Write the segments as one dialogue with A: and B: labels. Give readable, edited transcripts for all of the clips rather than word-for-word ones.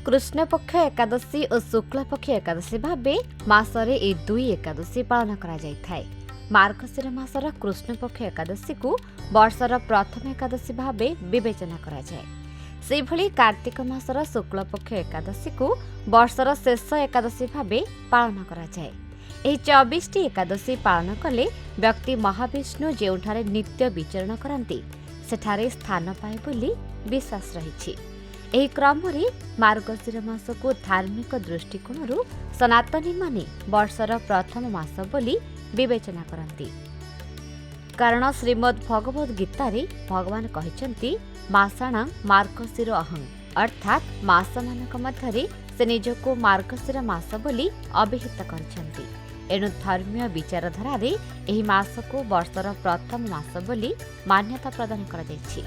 A: कृष्णपक्ष एकादशी और शुक्लपक्ष एकादशी भावे मासरे ए दुई एकादशी पालन करा जायथाय। मार्गशीर मासर कृष्णपक्ष एकादशी को वर्षर प्रथम एकादशी भावे विवेचना करा जाय। सेभଳି कार्तिक मासर शुक्लपक्ष एकादशी को वर्षर शेष एकादशी भावे पालन करा जाय। एही 24 एकादशी पालन कले व्यक्ति महाविष्णु जेउठारे नित्य विचरण करती सेठारे स्थान पाए बोली विश्वास रही। एही क्रमरे मार्गशीर मास को धार्मिक दृष्टिकोण सनातनी माने वर्षर प्रथम मास बोली विवेचना करती। कारण श्रीमद् भगवद गीतारे भगवान कहिसंती मासाणां मार्गशीर अहं, अर्थात मास मानक मध्यरे से निजको मार्गशीर मास बोली अभिहित करिसंती। एणु धर्मीय विचारधारा रे एही मास को वर्षर प्रथम मास बोली मान्यता प्रदान करा जायछि।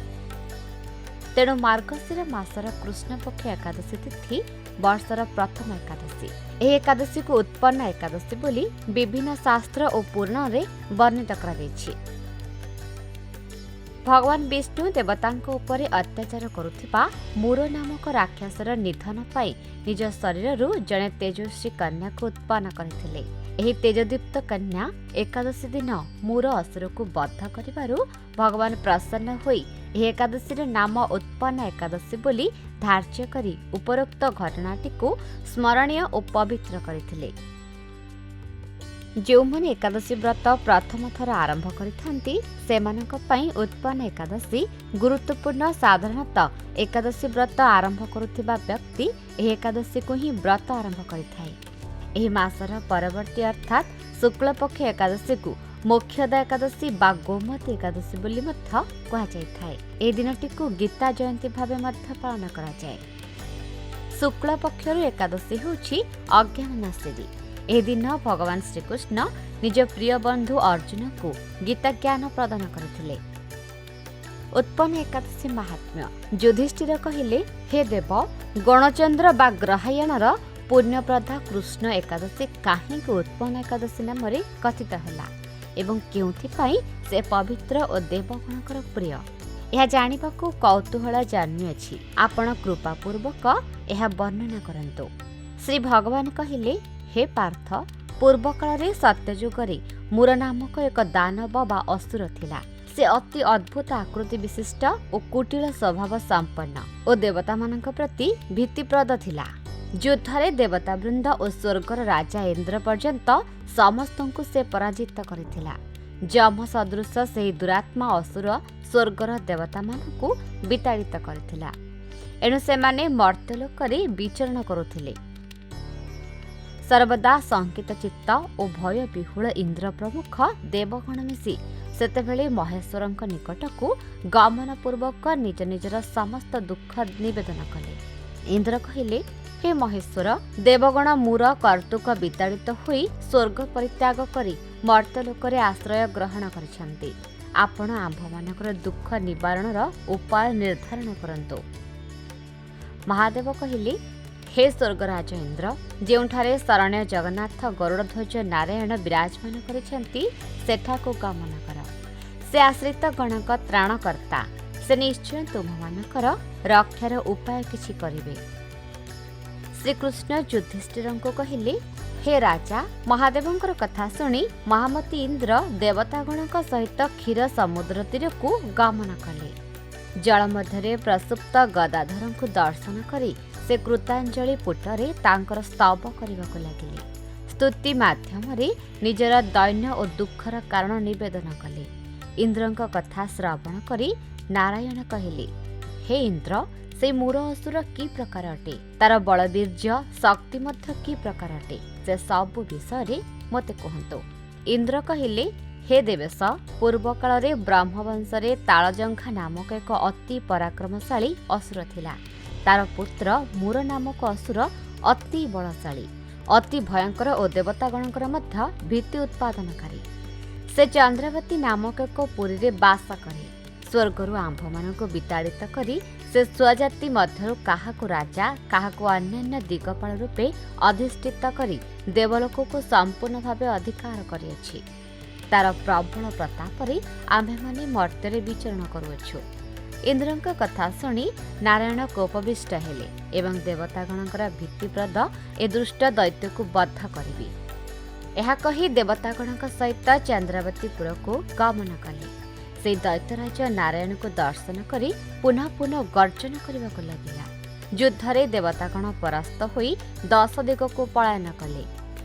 A: तेणु मार्गशीर मासर कृष्णपक्ष एकादशी तिथि वर्षर प्रथम एकादशी। एही एकादशी को उत्पन्न एकादशी बोली विभिन्न शास्त्र और पुराण रे वर्णित करा जायछि। भगवान विष्णु देवतांक उपरे अत्याचार करुथिबा मूर नामक राक्षसर निधन पाई निज शरीररू जणे तेजस्वी कन्या को उत्पन्न करथिले। एही तेजदीप्त कन्या एकादशी दिन मूर असुर को बद्ध करिबारु भगवान प्रसन्न होई एही एकादशी नाम उत्पन्न एकादशी बोली धार्य करी उपरोक्त घटनाटी को स्मरणीय और पवित्र करथिले। जोमने एकादशी व्रत प्रथम थर आरंभ करिथांती सेमानक पई उत्पन्न एकादशी गुरुत्वपूर्ण। साधारणतः एकादशी व्रत आरंभ करुथिबा व्यक्ति एही एकादशी को ही व्रत आरंभ करिथाय। एही मासर परवर्ती अर्थात शुक्लपक्ष एकादशी को मोक्षदा एकादशी बा गोमती एकादशी बोली मध्य कहा जायथाय। ए दिनटी को गीता जयंती भावे मध्य पालन करा जाय। शुक्ल पक्षर एकादशी होछि अज्ञाननाशिनी। ए दिन भगवान श्रीकृष्ण निज प्रिय बंधु अर्जुन को गीता ज्ञान प्रदान करथिले। उत्पन्न एकादशी महात्म्य। युधिष्ठिर कहिले, हे देव, गणचंद्र बा ग्रहायणर पुण्यप्रदा कृष्ण एकादशी काहेकि उत्पन्न एकादशी नाम कथित हैला एवं केउथिपाई से पवित्र और देवगणकर प्रिय यह जानिबाकू कौतूहल जानुअछि। आपण कृपापूर्वक यह वर्णना करंतु। श्री भगवान कहिले, हे पार्थ, पूर्व काल सत्ययुगरे मूर नामक एक दानव बा असुर थिला। से अति अद्भुत आकृति विशिष्ट और कुटिल स्वभाव संपन्न और देवता मानक प्रति भीतिप्रद थिला। युद्धरे देवता वृंद और स्वर्गर राजा इंद्र पर्यंत समस्तଙ୍କୁ से पराजित करिथिला। जम सदृश से दुरात्मा असुर स्वर्गर देवता मानकु विताड़ित करिथिला। एणु सेमाने मर्त्यलोकरे विचरण करुथिले। सर्वदा संकित चित्त और भय विहुल इंद्र प्रमुख देवगण मिसी सेतेबेले महेश्वरଙ୍କ निकटକୁ गमन पूर्वक निज निजर समस्त दुख निवेदन कले। इंद्र कहिले, हे महेश्वर, देवगण मूर कर्तुक विताड़ित होई स्वर्ग परित्याग करी मर्त्यलोकरे आश्रय ग्रहण करिसंती। आपण आंभमानकर दुख निवारणर उपाय निर्धारण करंतु। महादेव कहिले, हे स्वर्गराज इंद्र, जेउठारे शरण्य जगन्नाथ गरुड़ध्वज नारायण विराजमान करिसंती सेठाको गमन कर। से आश्रित गणक त्राणकर्ता। से निश्चय तुम्हानकर रक्षार उपाय किछि करिवे। श्रीकृष्ण युधिष्ठिरଙ୍କୁ कहिले, हे राजा, महादेवंकर कथा शुणी महामती इंद्र देवतागणक सहित क्षीर समुद्र तीर को गमन कले। जल मध्य प्रसुप्त गदाधरଙ୍କୁ दर्शन करी से कृतांजलि पुटरे तांकर स्तव करबाकू लागिले। स्तुति माध्यमरे निजर दैन्य और दुखर कारण निवेदन कले। इंद्रଙ୍କ कथा श्रवण करी नारायण कहिले, हे इंद्र, से मूर असुर की प्रकार अटे, तार बलवीर्य शक्ति मध्य की प्रकार अटे, से सब विषय मते कहंतु। इंद्र कहिले, हे देवेश, पूर्व काल रे ब्रह्मवंश रे तालजंघा नामक एक अति पराक्रमशाली असुर थिला। तार पुत्र मूर नामक असुर अति बलशाली, अति भयंकर और देवतागणकर मध्य भीति उत्पादनकारी। से चंद्रावती नामक एक पुरी रे बास करे। स्वर्गरु आंभमानଙ୍କୁ विताड़ित करी से स्वजाति मध्यरु काहाकु राजा काहाकु अन्यान्य दिगपाल रूपे अधिष्ठित करी देवलोक को संपूर्ण भावे अधिकार करिअछि। तार प्रबल प्रताप रे आम्भेमाने मर्त्यरे विचरण करुअछु। इंद्रଙ୍କ कथा शुणी नारायण कोपविष्ट हेले एवं देवतागणकर भीतिप्रद ए दुष्ट दैत्य को बद्ध करिबि। एहा कही देवतागणक सहित चंद्रावतीपुर को गमन कले। से दैत्यराज नारायण को दर्शन करी पुनः पुनः गर्जन करने को लगिला। युद्धरे देवतागण परास्त होई 10 दिग को पलायन कले।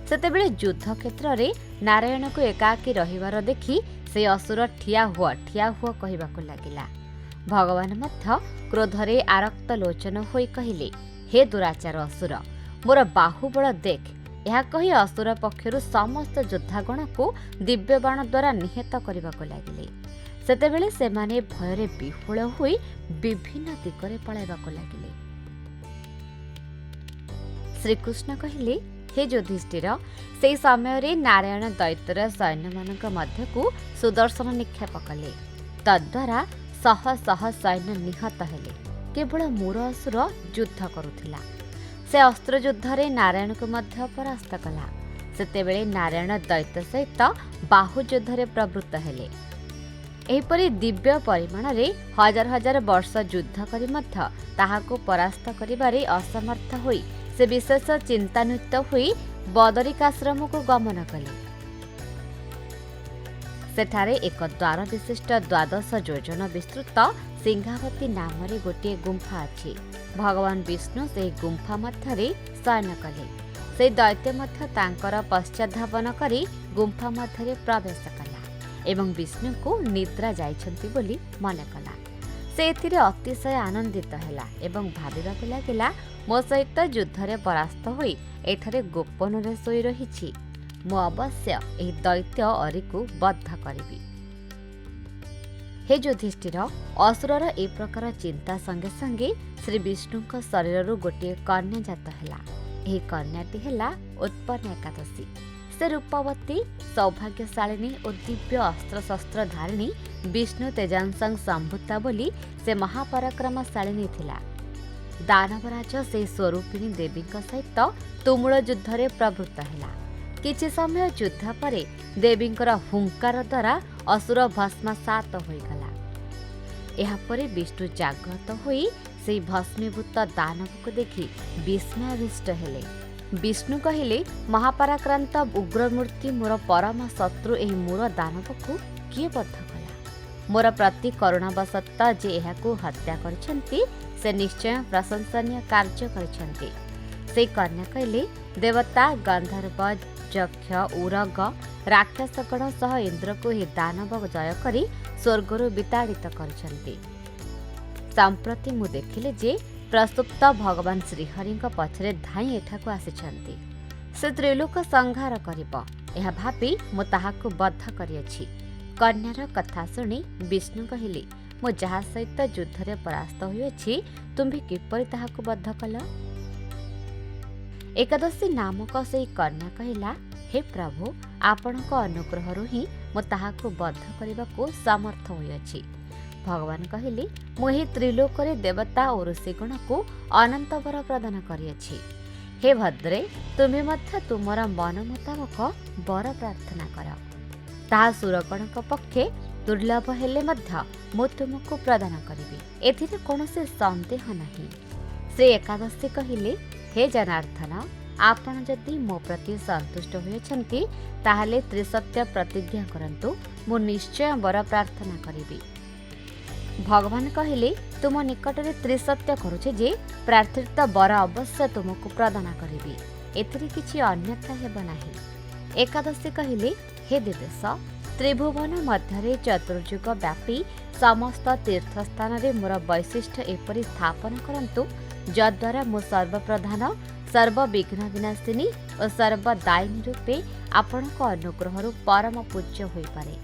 A: सेतेबेले युद्ध क्षेत्र रे नारायण को एकाकी रहिवार देखि से असुर ठिया हुआ कहबाको लागिला। भगवान मध्य क्रोधरे आरक्त लोचन होई कहिले, हे दुराचार असुर, मोर बाहुबल देख। यह कही असुर पक्षरु समस्त योद्धागण को दिव्य बाण द्वारा निहत करबाको लागिले। सेतेबेले सेमाने भयरे विह्वल होई विभिन्न दिगरे पलाइबाको लागिले। श्रीकृष्ण कहिले, हे युधिष्ठिर, से समय रे नारायण दैत्यर सैन्य मानक मध्य को सुदर्शन निक्षेप कले। तद्वारा शह शह सैन्य निहत हेले। केवल मूर असुर युद्ध करुथिला। से अस्त्र युद्धरे नारायण को मध्य परास्त कला। सेतेबेले नारायण दैत्य सहित बाहु युद्धरे प्रवृत्त हेले। एहिपरि दिव्य परिमाण रे हजार हजार वर्ष युद्ध करी मध्य ताहाको परास्त करिबारे असमर्थ होई से विशेष चिंतान्वित होई बदरिकाश्रम को गमन कले। सेठारे एक द्वार विशिष्ट 12 योजन विस्तृत सिंहावती नाम रे गोटे गुंफा अछि। भगवान विष्णु से गुंफा मध्यरे शयन कले। से दैत्य मध्य तांकर पश्चाधावन करी गुंफा मध्यरे प्रवेश कला एवं विष्णु को निद्रा जाइछंती बोली मन कला। से एथिरे अतिशय आनंदित हैला एवं भाबिबाको लागिला, मो सहित युद्धरे परास्त होई एठारे गोपन सोई रहिछि। मो अवश्य एही दैत्य अरिकु बद्ध करिबि। हे युधिष्ठिर, असुरर ए प्रकार चिंता संगे संगे श्री विष्णुଙ୍କ शरीरରୁ गोटे कन्या जात हैला। एही कन्याटी हैला उत्पन्न एकादशी। से रूपवती, सौभाग्यशालिनी और दिव्य अस्त्र शस्त्र धारिणी विष्णु तेजांसं संभूता बोली से महापराक्रमशालिनी थिला। दानवराज से स्वरूपिणी देवी सहित तुमुल युद्धरे प्रवृत्त हैला। किछि समय युद्ध परे देवींकर हुंकार द्वारा असुर भस्मसात होइगला। एहा परे विष्णु जाग्रत होई से भस्मीभूत दानव को देखि विस्मयाविष्ट हेले। विष्णु कहिले, महापराक्रांत उग्रमूर्ति मोर परम शत्रु एही मूर दानव को किए बद्ध कला? मोर प्रति करुणावशत जे एहाकू हत्या करछंती से निश्चय प्रशंसनीय कार्य करछंती। से कन्या कहिले, देवता, गंधर्व, यक्ष, उरग, राक्षसगण सह इंद्र को ही दानव जय करी स्वर्गरु विताड़ित करछंती। संप्रति मु देखिले जे प्रसुप्त भगवान श्रीहरि पछरे धाई एठाकू आसिछंती। से त्रिलोक संहार करिब एहा भाबी मु ताहाकू बद्ध करियछि। कन्यार कथा शुणी विष्णु कहिले, मु जहा सहित युद्धरे परास्त होइछि तुम्भि किपरि ताहाकू बद्ध कल? एकादशी नामक से कन्या कहिला, हे प्रभु, आपणक अनुग्रहरु ही मु ताहाकू बद्ध करबाकू समर्थ होइछि। भगवान कहिले, मु ही त्रिलोकरे देवता और ऋषिगण को अनंत वर प्रदान करियछि। हे भद्रे, तुमे मध्य तुमर मन मुताबक वर प्रार्थना कर। ताहा सुरगणक पक्षे दुर्लभ हेले मध्य मु तुमको प्रदान करिबि। एथिरे कोनोसे संदेह नाही। श्री एकादशी कहिले, हे जनार्दन, आपण जदि मो प्रति संतुष्ट होइछन्ति ताहाले त्रिसत्य प्रतिज्ञा करंतु, मु निश्चय वर प्रार्थना करिबि। भगवान कहिले, तुम निकटरे त्रिसत्य करुछे जे प्रार्थित वर अवश्य तुमको प्रदान करिबि। एथिरे किछि अन्यथा हेब नाही। एकादशी कहिले, हे देवेश, त्रिभुवन मध्यरे चतुर्युग व्यापी समस्त तीर्थस्थान रे मोर वैशिष्ट एपरि स्थापन करंतु जद्वारा मो सर्वप्रधान, सर्वविघ्न विनाशिनी और सर्वदायिनी रूपे आपणक अनुग्रहरु परम पूज्य होई पारे।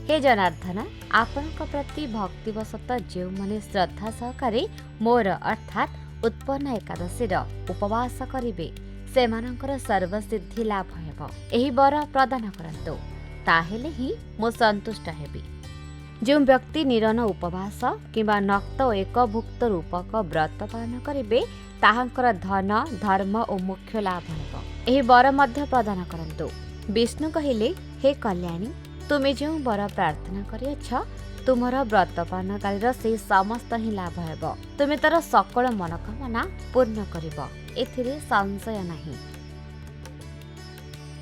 A: हे जनार्दन, आपणक प्रति भक्तिवशत जो माने श्रद्धा सहकारे मोर अर्थात उत्पन्न एकादशीर उपवास करिवे सेमानंकर सर्वसिद्धि लाभ हेब। एही वर प्रदान करंतु, ताहेले ही मो संतुष्ट हेबी। जो व्यक्ति निरन उपवास किंबा नक्त एक भुक्त रूपक व्रत पालन करिवे ताहांकर धन, धर्म और मोक्ष लाभ हेब। एही वर मध्य प्रदान करंतु। विष्णु कहिले, हे कल्याणी, तुमे जो वर प्रार्थना करियछ तुमर व्रत पालनकारी से समस्त ही लाभ हेब। तुमे तार सकल मनोकामना पूर्ण करिब, एथिरे संशय नहीं।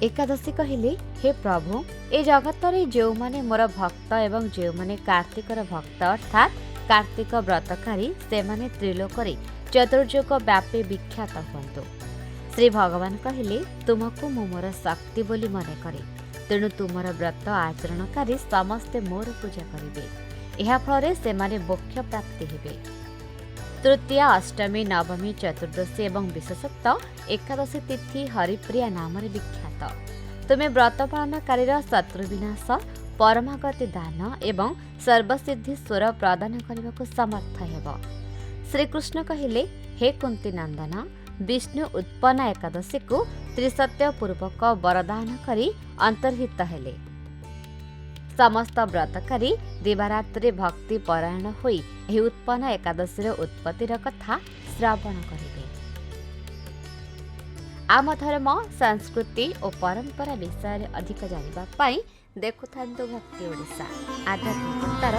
A: एकादशी कहिले, हे प्रभु, ए जगत रे जो माने मोर भक्त एवं जो माने कार्तिकर भक्त अर्थात कार्तिक व्रतकारी से माने त्रिलोकरे चतुर्युग व्यापी विख्यात हुअन्तु। श्री भगवान कहिले, तुमको मु मोर शक्ति बोली मने करे, तेणु तुमर व्रत आचरणकारी समस्ते मोर पूजा करिवे। एहा फଳରେ ସେମାନେ मोक्ष प्राप्ति हेबे। तृतीया, अष्टमी, नवमी, चतुर्दशी एवं विशेषतः एकादशी तिथि हरिप्रिया नाम विख्यात। तुमे व्रत पालनकारीर शत्रु विनाश, परमागति दान एवं सर्वसिद्धि स्वर प्रदान करने को समर्थ हेब। श्रीकृष्ण कहिले, हे कुंती नंदन, विष्णु उत्पन्न एकादशी को त्रिसत्य पूर्वक वरदान करी अंतर्हित हेले। समस्त व्रतकारी दिवारात्रि भक्ति परायण होई एही उत्पन्न एकादशी उत्पत्तिर कथा श्रवण करिवे। आम धर्म, संस्कृति और परंपरा विषय अधिक जानिबा पाई देखुथांतु भक्ति ओडिशा आध्यात्मिकतार